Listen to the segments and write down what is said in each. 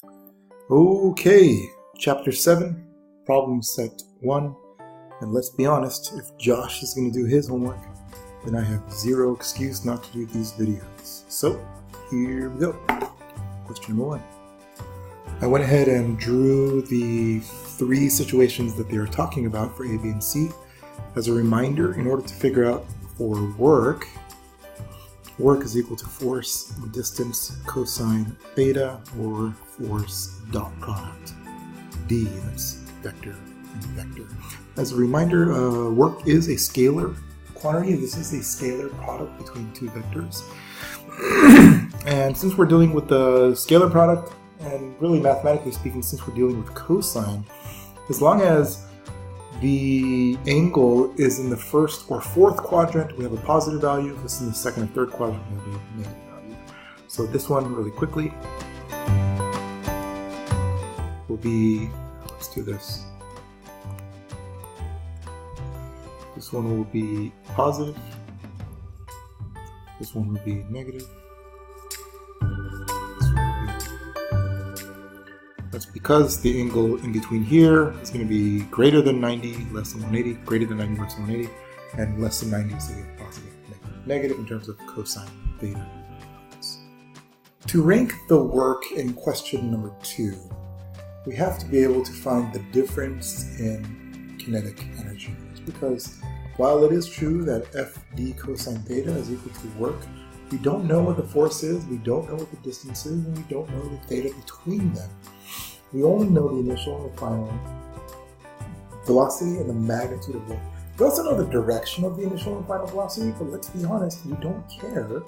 Okay, Chapter 7, Problem Set 1. And let's be honest, if Josh is going to do his homework, then I have zero excuse not to do these videos. So, here we go. Question number 1. I went ahead and drew the 3 situations that they are talking about for A, B, and C. As a reminder, in order to figure out for work is equal to force, distance, cosine, theta, or force dot product. D, that's vector and vector. As a reminder, work is a scalar quantity. This is a scalar product between 2 vectors. And since we're dealing with the scalar product, and really mathematically speaking, since we're dealing with cosine, as long as the angle is in the first or fourth quadrant, we have a positive value. If it's in the second or third quadrant, we have a negative value. So this one, really quickly, will be, let's do this. This one will be positive. This one will be negative. That's because the angle in between here is going to be greater than 90, less than 180, greater than 90, less than 180, and less than 90 is going to be positive, negative in terms of cosine theta. To rank the work in question number 2, we have to be able to find the difference in kinetic energy. Because while it is true that FD cosine theta is equal to work, we don't know what the force is, we don't know what the distance is, and we don't know the theta between them. We only know the initial and the final velocity and the magnitude of work. We also know the direction of the initial and final velocity, but let's be honest, we don't care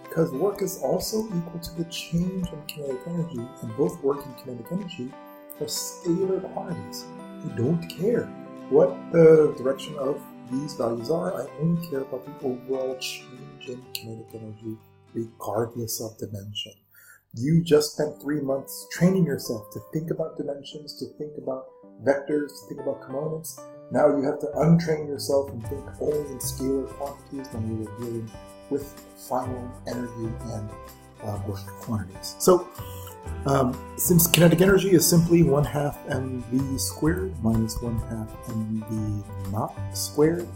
because work is also equal to the change in kinetic energy, and both work and kinetic energy are scalar quantities. We don't care what the direction of these values are. I only care about the overall change in kinetic energy regardless of dimension. You just spent 3 months training yourself to think about dimensions, to think about vectors, to think about components. Now you have to untrain yourself and think only in scalar quantities when you were dealing with final energy and work quantities. So, since kinetic energy is simply 1/2 mv squared minus 1/2 mv naught squared.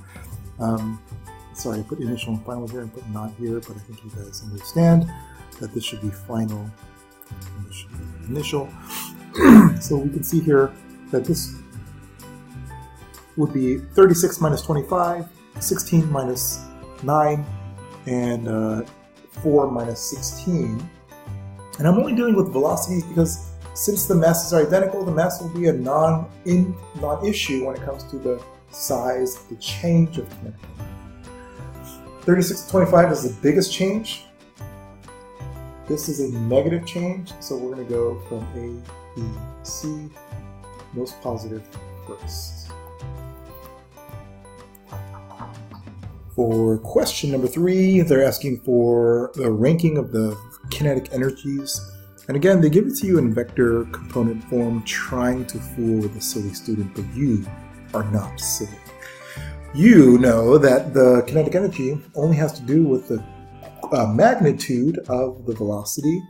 Sorry, I put initial and final here and put not here, but I think you guys understand that this should be final, and this should be initial. So we can see here that this would be 36 minus 25, 16 minus 9, and 4 minus 16. And I'm only dealing with velocities because since the masses are identical, the mass will be a non-issue when it comes to the size, the change of kinetic energy. 36 to 25 is the biggest change. This is a negative change, so we're going to go from A, B, C, most positive first. For question number 3, they're asking for the ranking of the kinetic energies. And again, they give it to you in vector component form, trying to fool the silly student, but you are not silly. You know that the kinetic energy only has to do with the magnitude of the velocity,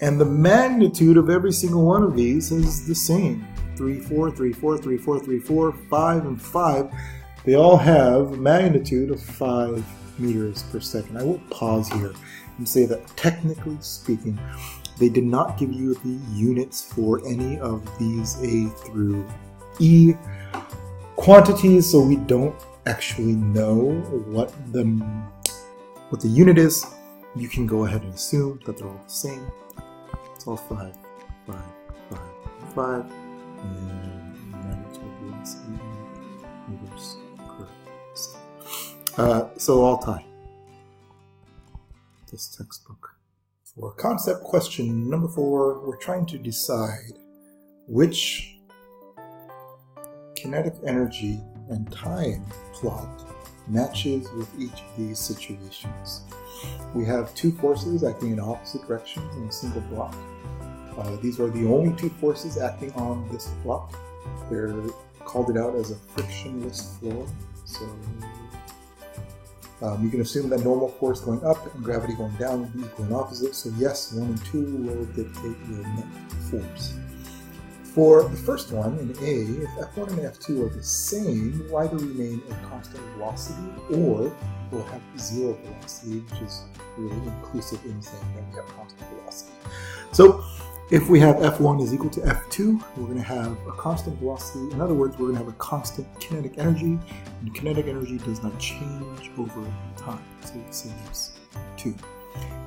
and the magnitude of every single one of these is the same. 3, 4, 3, 4, 3, 4, 3, 4, 5, and 5. They all have a magnitude of 5 meters per second. I will pause here and say that technically speaking, they did not give you the units for any of these A through E quantities, so we don't actually know what the unit is. You can go ahead and assume that they're all the same. It's all 5, 5, 5, 5, and magnitude is meters per second. So all tie. This textbook. For concept question number 4, we're trying to decide which kinetic energy and time plot matches with each of these situations. We have 2 forces acting in opposite directions in a single block. These are the only 2 forces acting on this block. They're called it out as a frictionless floor. So you can assume that normal force going up and gravity going down will be equal and opposite. So yes, 1 and 2 will dictate your net force. For the first one, in A, if F1 and F2 are the same, we'll either remain at constant velocity or we'll have zero velocity, which is really inclusive in saying that we have constant velocity. So if we have F1 is equal to F2, we're going to have a constant velocity. In other words, we're going to have a constant kinetic energy, and kinetic energy does not change over time. So we can say that's 2.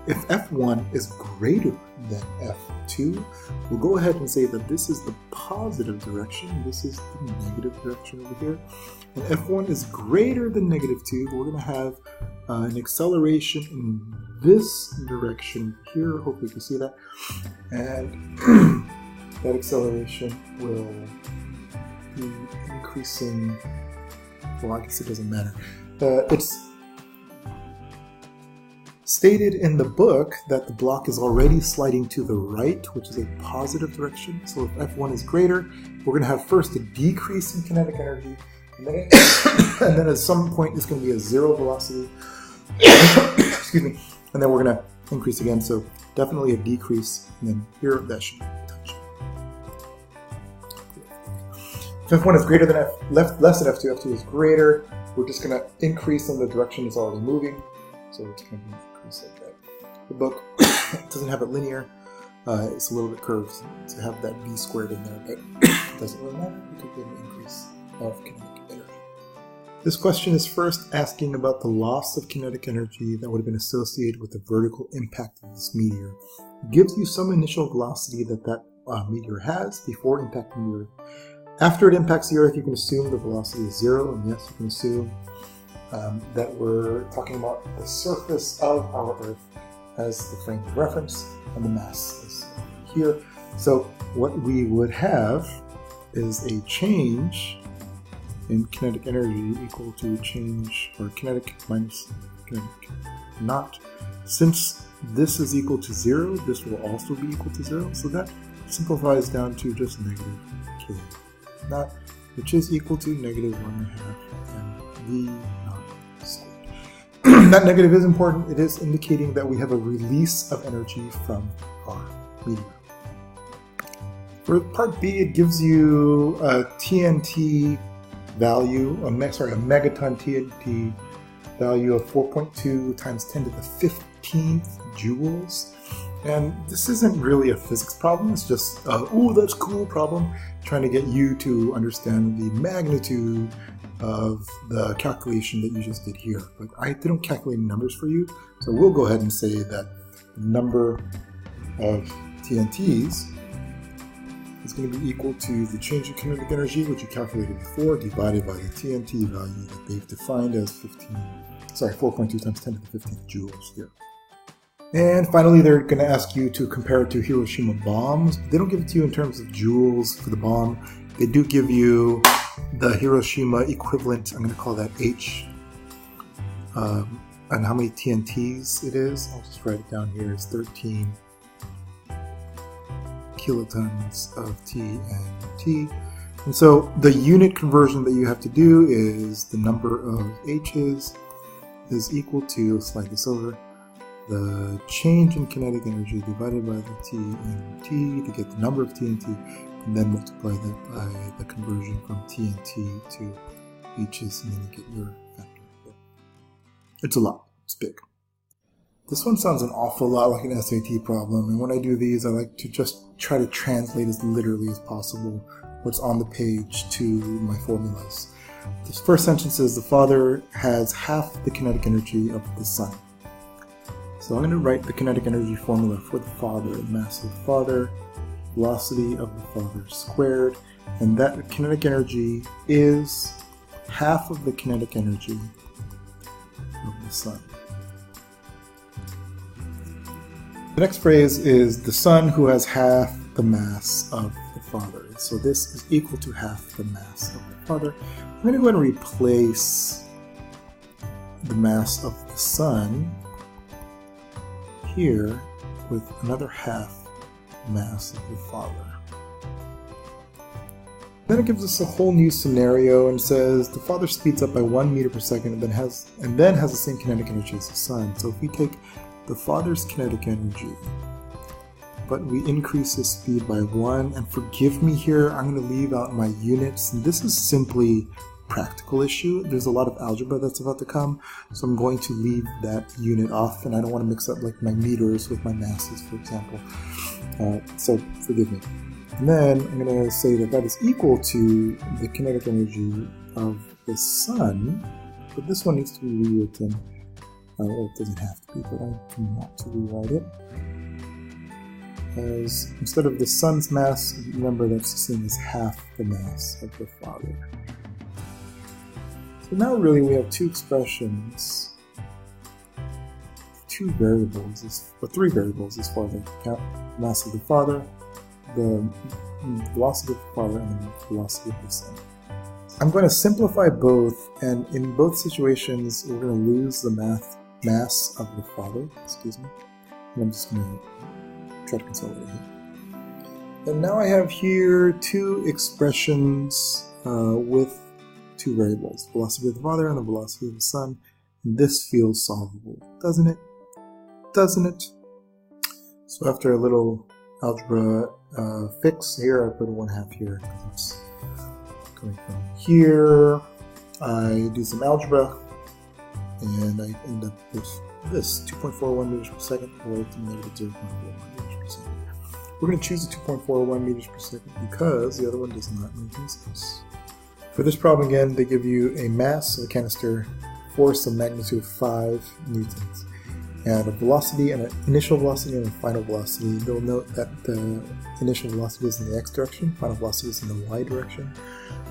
If F1 is greater than F2, we'll go ahead and say that this is the positive direction, and this is the negative direction over here. And F1 is greater than -2, we're going to have an acceleration in this direction here. Hopefully you can see that. And that acceleration will be increasing. Well, I guess it doesn't matter. It's stated in the book that the block is already sliding to the right, which is a positive direction. So if F1 is greater, we're going to have first a decrease in kinetic energy, and then, and then at some point it's going to be a zero velocity. Excuse me. And then we're going to increase again. So definitely a decrease, and then here that should touch. If F1 is greater than less than F2, F2 is greater, we're just going to increase in the direction it's already moving. So it's going to be increase like that. The book doesn't have it linear. It's a little bit curved to have that v squared in there, but it doesn't really matter because we have an increase of kinetic energy. This question is first asking about the loss of kinetic energy that would have been associated with the vertical impact of this meteor. It gives you some initial velocity that meteor has before impacting the Earth. After it impacts the Earth, you can assume the velocity is zero, and yes, you can assume that we're talking about the surface of our Earth as the frame of reference, and the mass is here. So what we would have is a change in kinetic energy equal to change, or kinetic minus kinetic not. Since this is equal to 0, this will also be equal to 0, so that simplifies down to just negative k naught, which is equal to negative 1/2 mv naught squared. That negative is important. It is indicating that we have a release of energy from our meteor. For part B, it gives you a TNT value, a megaton TNT value of 4.2 times 10 to the 15th joules. And this isn't really a physics problem, it's just ooh, that's cool problem, trying to get you to understand the magnitude of the calculation that you just did here. But I didn't calculate numbers for you, so we'll go ahead and say that the number of TNTs is going to be equal to the change in kinetic energy, which you calculated before, divided by the TNT value that they've defined as 4.2 times 10 to the 15th joules here. And finally, they're going to ask you to compare it to Hiroshima bombs. They don't give it to you in terms of joules for the bomb. They do give you the Hiroshima equivalent, I'm going to call that H, and how many TNTs it is. I'll just write it down here. It's 13 kilotons of TNT. And so the unit conversion that you have to do is the number of H's is equal to, slide this over, the change in kinetic energy divided by the TNT to get the number of TNT, and then multiply that by the conversion from TNT to H's, and then you get your factor. It's a lot. It's big. This one sounds an awful lot like an SAT problem, and when I do these, I like to just try to translate as literally as possible what's on the page to my formulas. This first sentence says the Father has half the kinetic energy of the Sun. So I'm going to write the kinetic energy formula for the Father, mass of the Father, velocity of the Father squared, and that kinetic energy is half of the kinetic energy of the Sun. The next phrase is the Son who has half the mass of the Father. So this is equal to half the mass of the Father. I'm going to go ahead and replace the mass of the Sun here with another half mass of the Father. Then it gives us a whole new scenario and says the Father speeds up by 1 meter per second and then has the same kinetic energy as the Sun. So if we take the Father's kinetic energy but we increase the speed by 1. And forgive me here, I'm going to leave out my units. And this is simply a practical issue. There's a lot of algebra that's about to come, so I'm going to leave that unit off, and I don't want to mix up like my meters with my masses, for example. So forgive me. And then I'm going to say that that is equal to the kinetic energy of the sun, but this one needs to be rewritten. Well, it doesn't have to be, but I can want to rewrite it. As instead of the sun's mass, remember that's the same as half the mass of the Father. So now really we have two expressions, two variables, or three variables as far as I can count: the mass of the Father, the velocity of the Father, and the velocity of the Son. I'm going to simplify both, and in both situations we're going to lose the mass of the Father, and I'm just going to try to consolidate here. And now I have here two expressions with two variables, velocity of the Father and the velocity of the Son. And this feels solvable, doesn't it? Doesn't it? So after a little algebra fix here, I put 1/2 here because it's coming from here. I do some algebra, and I end up with this 2.41 meters per second or to negative 0.41 meters per second. We're going to choose the 2.41 meters per second because the other one does not make any sense. For this problem again, they give you a mass of a canister, force of magnitude of 5 newtons, and a velocity, and an initial velocity and a final velocity. You'll note that the initial velocity is in the x direction, final velocity is in the y direction.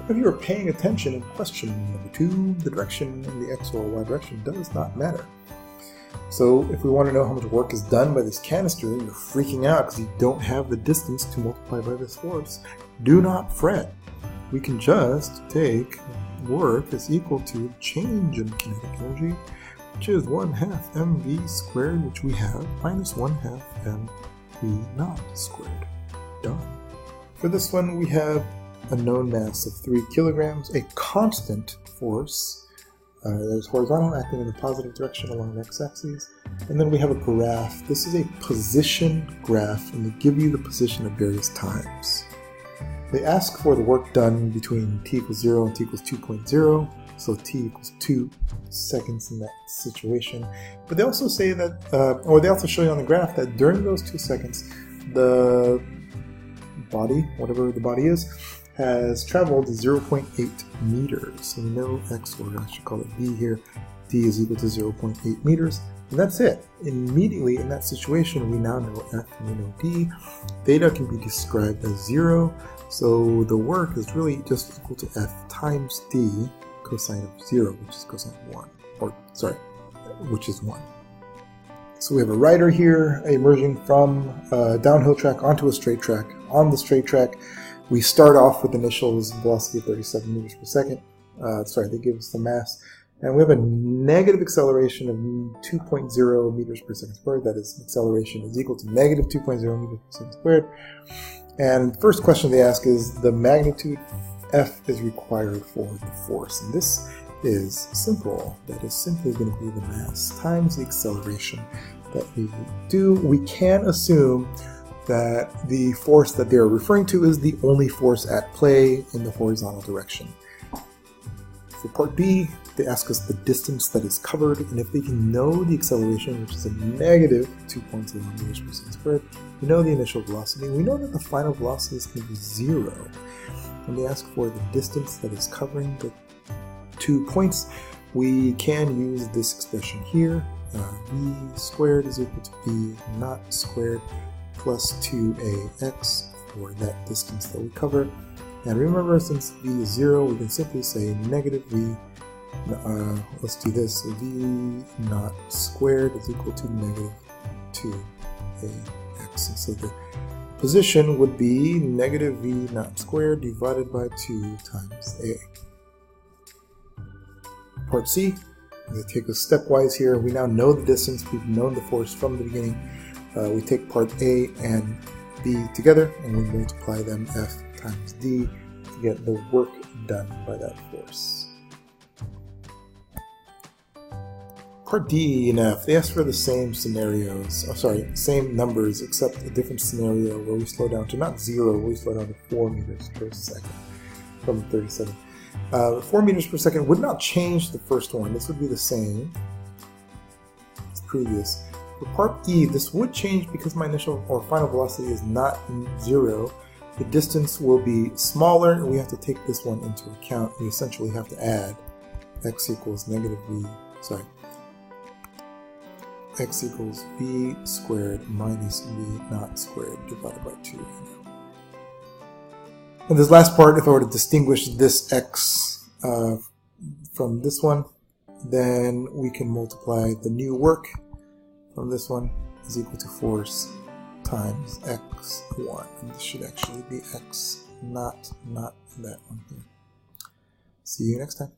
If you are paying attention in question number 2, the direction in the x or y direction does not matter. So if we want to know how much work is done by this canister, and you're freaking out because you don't have the distance to multiply by this force, do not fret. We can just take work is equal to change in kinetic energy, which is 1/2 mv squared, which we have, minus 1/2 mv naught squared. Done. For this one, we have a known mass of 3 kilograms, a constant force that is horizontal, acting in the positive direction along the x-axis, and then we have a graph. This is a position graph, and they give you the position at various times. They ask for the work done between t equals 0 and t equals 2.0, so t equals 2 seconds in that situation. But they also say that, or they also show you on the graph that during those 2 seconds, the body, whatever the body is, has traveled 0.8 meters. So we know x, or I should call it b here, d is equal to 0.8 meters. And that's it. Immediately in that situation, we now know f and we know d. Theta can be described as 0. So the work is really just equal to f times d cosine of 0, which is cosine of 1, or sorry, which is 1. So we have a rider here emerging from a downhill track onto a straight track. On the straight track, we start off with initial velocity of 37 meters per second. They give us the mass. And we have a negative acceleration of 2.0 meters per second squared. That is, acceleration is equal to negative 2.0 meters per second squared. And the first question they ask is the magnitude F is required for the force. And this is simple. That is simply going to be the mass times the acceleration that we do. We can assume that the force that they are referring to is the only force at play in the horizontal direction. For part B, they ask us the distance that is covered, and if they can know the acceleration, which is a negative 2.0 meters per second squared, we know the initial velocity, we know that the final velocity is going to be 0. And they ask for the distance that is covering the 2 points. We can use this expression here. V squared is equal to V naught squared plus 2ax for that distance that we cover. And remember, since v is 0, we can simply say negative v, let's do this, v naught squared is equal to negative 2ax. And so the position would be negative v naught squared divided by 2 times a. Part C, we take a stepwise here. We now know the distance, we've known the force from the beginning. We take part A and B together, and we multiply them F times D to get the work done by that force. Part D and F, they ask for the same scenarios, same numbers, except a different scenario where we slow down to not 0, we slow down to 4 meters per second from 37. 4 meters per second would not change the first one. This would be the same as previous. For part E, this would change because my initial or final velocity is not 0. The distance will be smaller, and we have to take this one into account. We essentially have to add x equals x equals v squared minus v naught squared divided by 2. And this last part, if I were to distinguish this x from this one, then we can multiply the new work from this one is equal to force times x1. And this should actually be x, not that one here. See you next time.